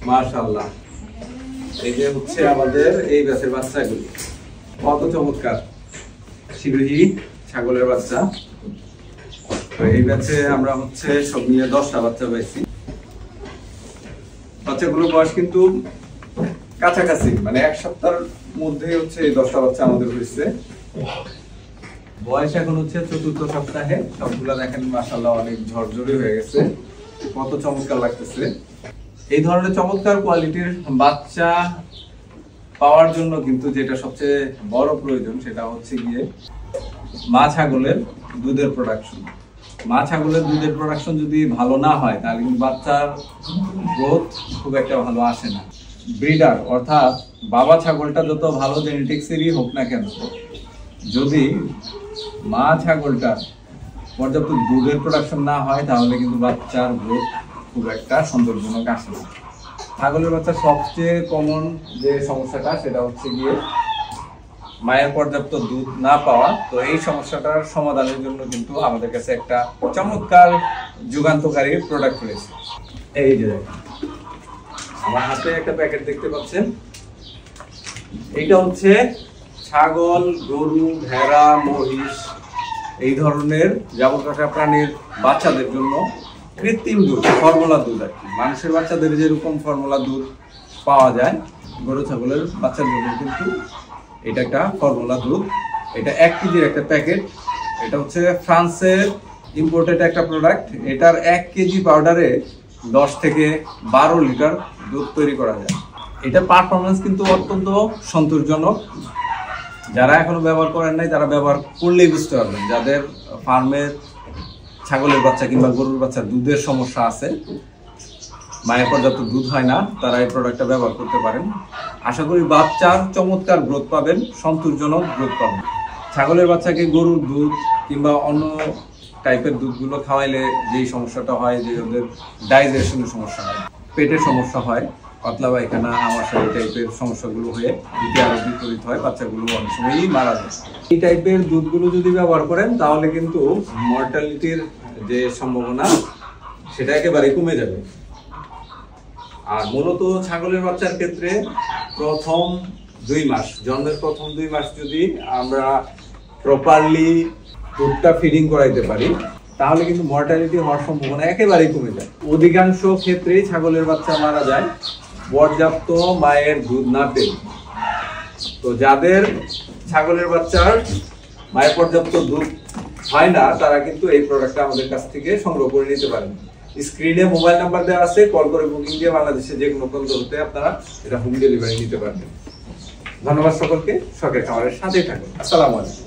মাশাআল্লাহ, এই যে হচ্ছে আমাদের এই ব্যাচের বাচ্চাগুলি, কত চমৎকার শিরোহী ছাগলের বাচ্চা। তো এই ব্যাচে আমরা হচ্ছে সব নিয়ে 10টা বাচ্চা পাইছি। বাচ্চাগুলোর বয়স কিন্তু কাছাকাছি, মানে এক সপ্তাহের মধ্যে হচ্ছে এই 10টা বাচ্চা আমাদের হয়েছে। বয়স এখন হচ্ছে 4র্থ সপ্তাহে। সবগুলা দেখেন মাশাআল্লাহ অনেক ঝরঝরে হয়ে গেছে, কত চমৎকার লাগতেছে। এই ধরনের চমৎকার কোয়ালিটির বাচ্চা পাওয়ার জন্য কিন্তু যেটা সবচেয়ে বড় প্রয়োজন সেটা হচ্ছে গিয়ে মা ছাগলের দুধের প্রোডাকশন। মা ছাগলের দুধের প্রোডাকশন যদি ভালো না হয় তাহলে কিন্তু বাচ্চার গ্রোথ খুব একটা ভালো আসে না। ব্রিডার অর্থাৎ বাবা ছাগলটা যত ভালো জেনেটিক্সেরই হোক না কেন, যদি মা ছাগলটা পর্যাপ্ত দুধের প্রোডাকশন না হয় তাহলে কিন্তু বাচ্চার গ্রোথ খুব একটা সন্তোষজনক আসে না। ছাগলের বাচ্চার সবচেয়ে কমন যে সমস্যাটা সেটা হচ্ছে গিয়ে মায়ের পর্যাপ্ত দুধ না পাওয়া। তো এই সমস্যাটার সমাধানের জন্য কিন্তু আমাদের কাছে একটা চমৎকার যুগান্তকারী প্রোডাক্ট রয়েছে। এই যে আমার হাতে একটা প্যাকেট দেখতে পাচ্ছেন, এইটা হচ্ছে ছাগল, গরু, ভেড়া, মহিষ এই ধরনের যাবতীয় প্রাণীর বাচ্চাদের জন্য কৃত্রিম দুধ, ফর্মুলা দুধ আর কি। মানুষের বাচ্চাদের যেরকম ফর্মুলা দুধ পাওয়া যায়, গরু ছাগলের বাচ্চার জন্য কিন্তু এটা একটা ফর্মুলা দুধ। এটা 1 কেজির একটা প্যাকেট। এটা হচ্ছে ফ্রান্সের ইম্পোর্টেড একটা প্রোডাক্ট। এটার 1 কেজি পাউডারে 10 থেকে 12 লিটার দুধ তৈরি করা যায়। এটার পারফরমেন্স কিন্তু অত্যন্ত সন্তোষজনক। যারা এখনো ব্যবহার করেন নাই তারা ব্যবহার করলেই বুঝতে পারবেন। যাদের ফার্মের ছাগলের বাচ্চা কিংবা গরুর বাচ্চার দুধের সমস্যা আছে, মায়ের পর্যাপ্ত দুধ হয় না, তারা এই প্রোডাক্টটা ব্যবহার করতে পারেন। আশা করি বাচ্চার চমৎকার গ্রোথ পাবেন, সন্তোষজনক গ্রোথ পাবেন। ছাগলের বাচ্চাকে গরুর দুধ কিংবা অন্য টাইপের দুধগুলো খাওয়াইলে যেই সমস্যাটা হয়, যে ওদের ডাইজেশনের সমস্যা হয়, পেটের সমস্যা হয়, পাতলা পায়খানা, আমাশয় এই টাইপের সমস্যাগুলো হয়ে দিতে আরো বিপরীত হয়, বাচ্চাগুলো অনেক সময়ই মারা যায়। এই টাইপের দুধগুলো যদি ব্যবহার করেন তাহলে কিন্তু মর্টালিটির যে সম্ভাবনা সেটা একেবারে কমে যাবে। আর মূলত ছাগলের বাচ্চার ক্ষেত্রে প্রথম 2 মাস, জন্মের প্রথম 2 মাস যদি আমরা প্রপারলি দুধটা ফিডিং করাইতে পারি তাহলে কিন্তু মর্টালিটি হওয়ার সম্ভাবনা একেবারেই কমে যায়। অধিকাংশ ক্ষেত্রেই ছাগলের বাচ্চা মারা যায় পর্যাপ্ত মায়ের দুধ না পেয়ে। তো যাদের ছাগলের বাচ্চার মায়ের পর্যাপ্ত দুধ হয় না তারা কিন্তু এই প্রোডাক্টটা আমাদের কাছ থেকে সংগ্রহ করে নিতে পারেন। স্ক্রিনে মোবাইল নাম্বার দেওয়া আছে, কল করে বুকিং দিয়ে বাংলাদেশের যে কোনো প্রান্ত হতে আপনারা এটা হোম ডেলিভারি নিতে পারবেন। ধন্যবাদ সকলকে, শখের খামারের সাথেই থাকুন। আসসালামু আলাইকুম।